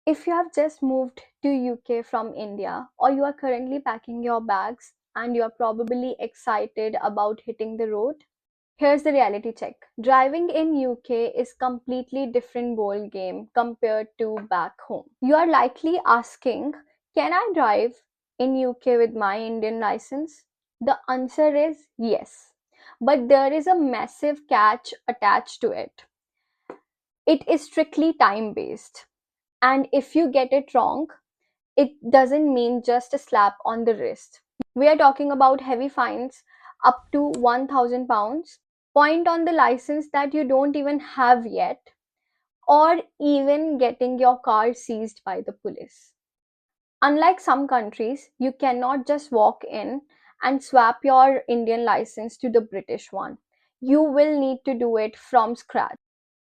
If you have just moved to UK from India or you are currently packing your bags and you are probably excited about hitting the road, here's the reality check. Driving in UK is completely different ball game compared to back home. You are likely asking, can I drive in UK with my Indian license? The answer is yes. But there is a massive catch attached to it. It is strictly time based. And if you get it wrong, it doesn't mean just a slap on the wrist. We are talking about heavy fines up to £1,000, point on the license that you don't even have yet, or even getting your car seized by the police. Unlike some countries, you cannot just walk in and swap your Indian license to the British one. You will need to do it from scratch.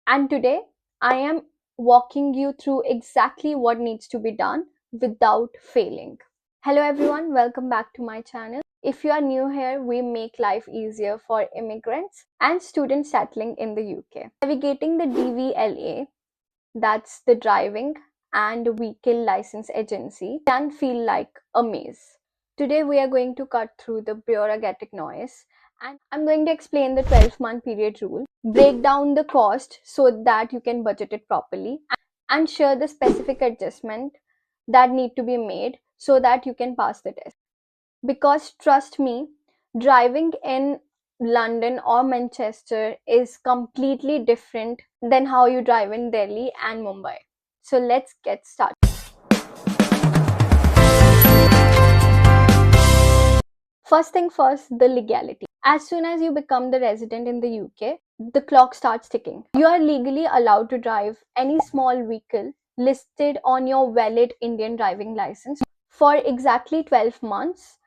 And today, I am walking you through exactly what needs to be done without failing. Hello everyone, welcome back to my channel. If you are new here, we make life easier for immigrants and students settling in the UK. Navigating the DVLA, that's the Driving and Vehicle License Agency, can feel like a maze. Today we are going to cut through the bureaucratic noise and I'm going to explain the 12-month period rule, break down the cost so that you can budget it properly, and share the specific adjustment that need to be made so that you can pass the test. Because trust me, driving in London or Manchester is completely different than how you drive in Delhi and Mumbai. So let's get started. First thing first, the legality. As soon as you become the resident in the UK, the clock starts ticking. You are legally allowed to drive any small vehicle listed on your valid Indian driving license for exactly 12 months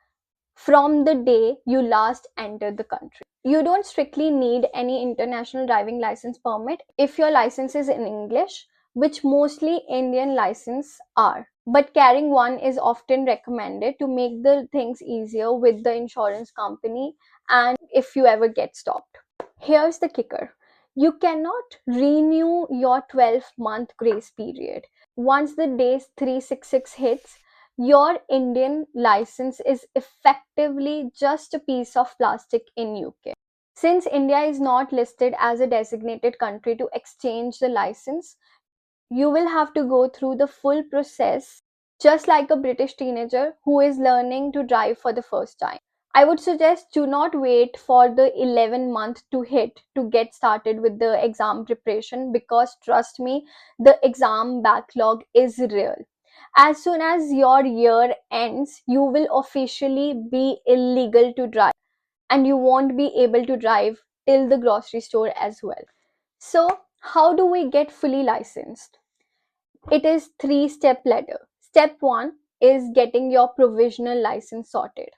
from the day you last entered the country. You don't strictly need any international driving license permit if your license is in English, which mostly Indian licenses are. But carrying one is often recommended to make the things easier with the insurance company and if you ever get stopped. Here's the kicker. You cannot renew your 12-month grace period. Once the day 366 hits, your Indian license is effectively just a piece of plastic in UK. Since India is not listed as a designated country to exchange the license, you will have to go through the full process just like a British teenager who is learning to drive for the first time. I would suggest do not wait for the 11 month to hit to get started with the exam preparation, because trust me, the exam backlog is real. As soon as your year ends, you will officially be illegal to drive and you won't be able to drive till the grocery store as well. So, how do we get fully licensed? It is three-step ladder. Step 1 is getting your provisional license sorted.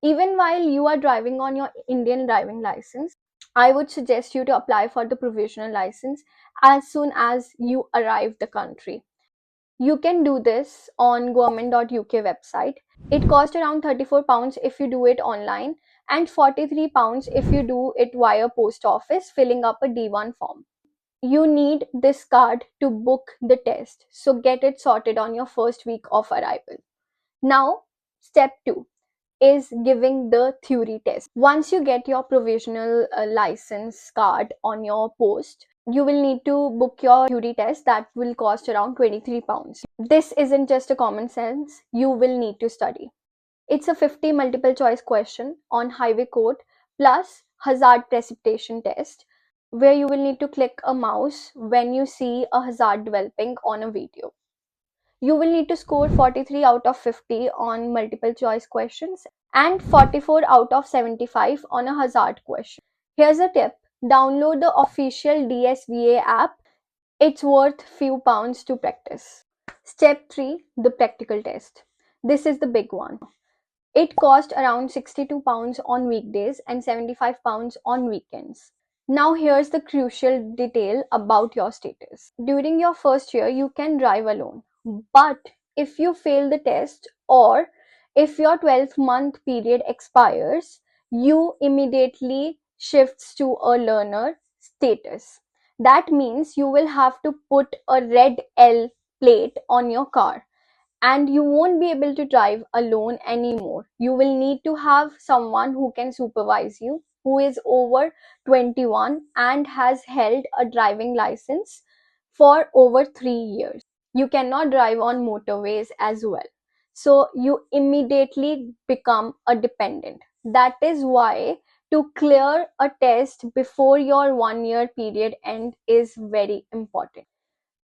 Even while you are driving on your Indian driving license, I would suggest you to apply for the provisional license as soon as you arrive the country. You can do this on government.uk website. It costs around £34 if you do it online and £43 if you do it via post office filling up a D1 form. You need this card to book the test, so get it sorted on your first week of arrival. Now, step 2 is giving the theory test. Once you get your provisional license card on your post, you will need to book your theory test that will cost around £23. This isn't just a common sense, you will need to study. It's a 50 multiple choice question on highway code plus hazard precipitation test, where you will need to click a mouse when you see a hazard developing on a video. You will need to score 43 out of 50 on multiple choice questions and 44 out of 75 on a hazard question. Here's a tip. Download the official DSVA app. It's worth few pounds to practice. Step 3, the practical test. This is the big one. It cost around £62 on weekdays and £75 on weekends. Now here's the crucial detail about your status. During your first year, you can drive alone. But if you fail the test or if your 12-month period expires, you immediately shifts to a learner status. That means you will have to put a red L plate on your car, and you won't be able to drive alone anymore. You will need to have someone who can supervise you, who is over 21 and has held a driving license for over 3 years. You cannot drive on motorways as well. So you immediately become a dependent. That is why to clear a test before your 1 year period end is very important.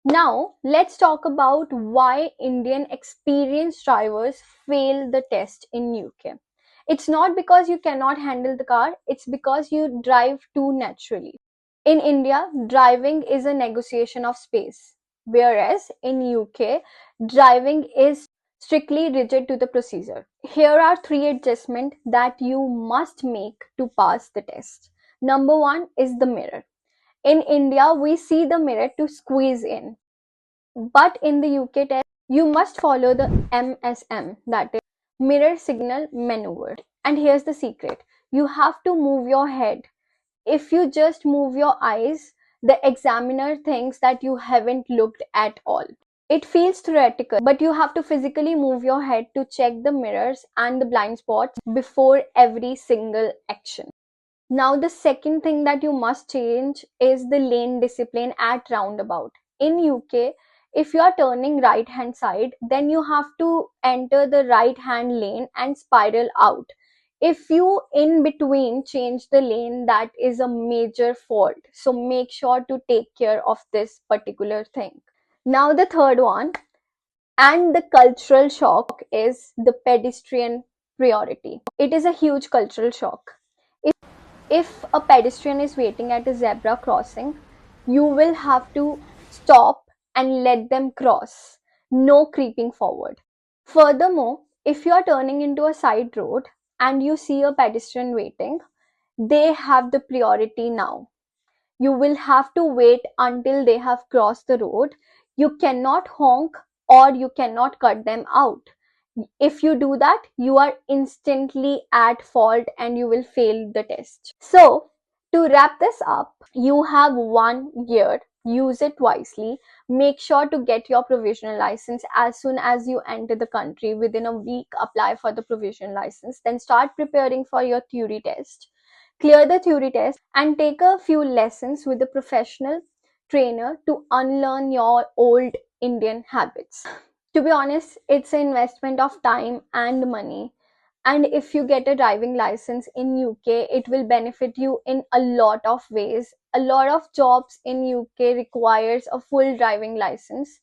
Now, let's talk about why Indian experienced drivers fail the test in UK. It's not because you cannot handle the car, it's because you drive too naturally. In India, driving is a negotiation of space, whereas in UK, driving is strictly rigid to the procedure. Here are three adjustments that you must make to pass the test. Number one is the mirror. In India, we see the mirror to squeeze in, but in the UK test, you must follow the MSM, that is mirror signal maneuver. And here's the secret: you have to move your head. If you just move your eyes, the examiner thinks that you haven't looked at all. It feels theoretical, but you have to physically move your head to check the mirrors and the blind spots before every single action. Now, the second thing that you must change is the lane discipline at roundabout. In UK, if you are turning right hand side, then you have to enter the right hand lane and spiral out. If you in between change the lane, that is a major fault. So make sure to take care of this particular thing. Now, the third one and the cultural shock is the pedestrian priority. It is a huge cultural shock. If a pedestrian is waiting at a zebra crossing, you will have to stop and let them cross. No creeping forward. Furthermore, if you are turning into a side road and you see a pedestrian waiting, they have the priority now. You will have to wait until they have crossed the road. You cannot honk or you cannot cut them out. If you do that, you are instantly at fault and you will fail the test. So, to wrap this up, you have 1 year. Use it wisely. Make sure to get your provisional license as soon as you enter the country. Within a week, apply for the provisional license. Then start preparing for your theory test. Clear the theory test and take a few lessons with a professional trainer to unlearn your old Indian habits. To be honest, it's an investment of time and money. And if you get a driving license in UK, it will benefit you in a lot of ways. A lot of jobs in UK requires a full driving license.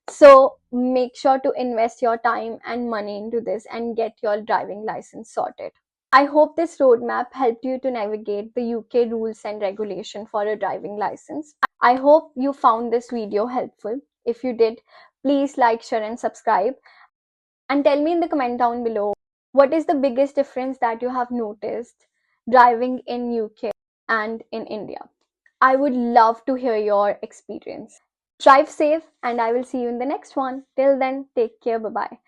So make sure to invest your time and money into this and get your driving license sorted. I hope this roadmap helped you to navigate the UK rules and regulation for a driving license. I hope you found this video helpful. If you did, please like, share and subscribe. And tell me in the comment down below, what is the biggest difference that you have noticed driving in UK and in India? I would love to hear your experience. Drive safe and I will see you in the next one. Till then, take care. Bye-bye.